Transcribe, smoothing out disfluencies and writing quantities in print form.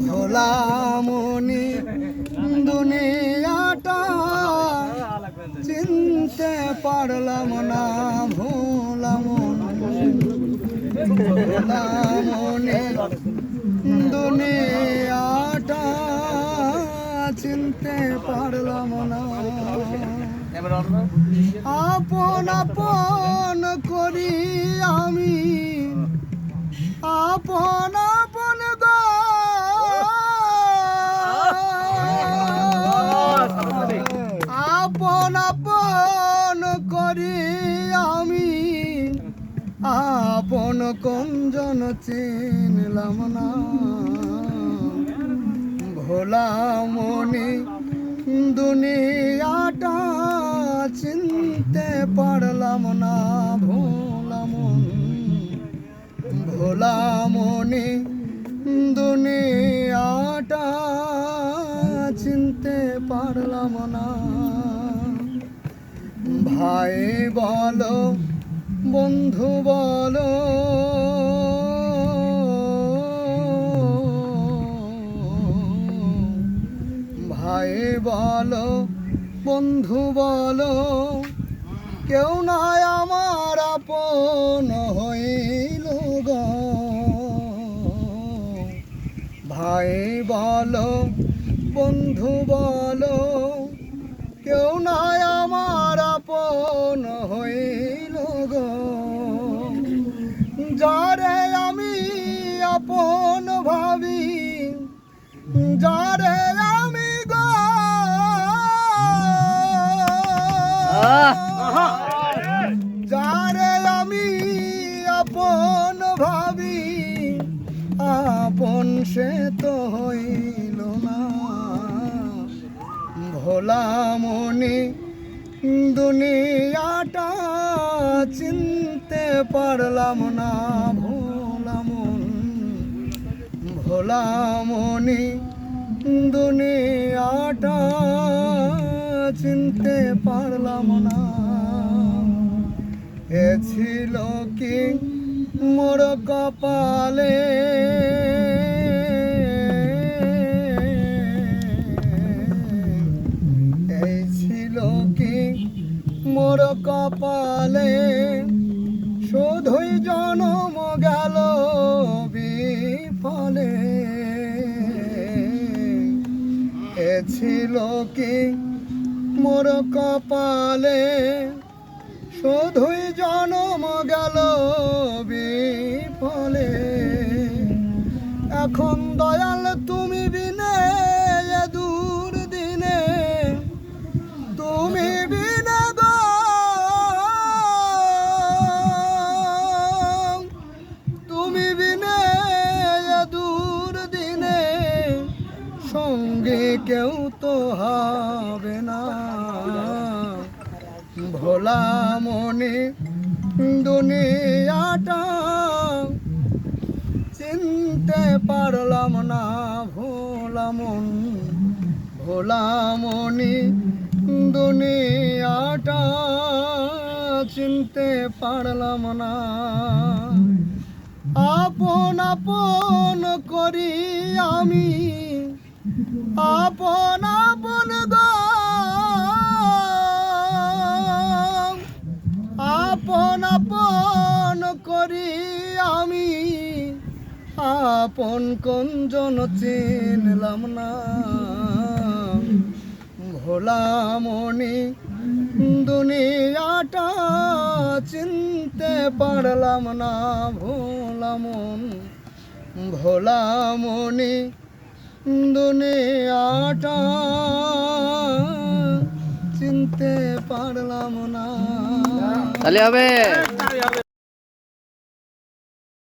ভোলামনি দুনিয়াটা চিনতে পারলাম না, ভোলামনি দুনিয়াটা চিনতে পারলাম না। আপন আপন করি আমি, আপন আপন গো, আপন আপন করি আমি, আপন কোনজন চিনলাম না। ভোলামনি দুনিয়াটা চিনতে পারলাম না, ভোলামনি দুনিয়াটা চিনতে পারলাম না। ভাই বলো বন্ধু বলো, ভাই বলো বন্ধু বলো, কেউ নাই আমার আপন হইল গো। ভাই বলো বন্ধু বলো, কেউ নাই আমার আপন হইল গো। যারে আমি আপন ভাবি, যারে আমি গো, যারে আমি আপন ভাবি, আপন সে তো হইল না। ভোলামনি দুনিয়াটা চিনতে পারলাম না, ভোলামনি দুনিয়াটা চিনতে পারলাম না। এ ছিল কি মোর কপালে, এই ছিল কি মোর কপালে, শুধুই জনম গেল বিফলে। এ ছিল কি মোর কপালে, শুধুই জনম গেল বিফলে। এখন দয়াল তুমি বিনে এ দূর দিনে, তুমি বিনে গো, তুমি বিনে এ দূর দিনে, সঙ্গে কেউ তো হবে না। ভোলামনি দুনিয়াটা চিনতে পারলাম না, ভোলামনি দুনিয়াটা চিনতে পারলাম না। আপন আপন করি আমি, আপন আপন গো, আপন আপন করি আমি, আপন কোনজন চিনলাম না। ভোলামনি দুনিয়াটা চিনতে পারলাম না, ভোলামনি দুনিয়াটা চিনতে পারলাম না। তাহলে হবে।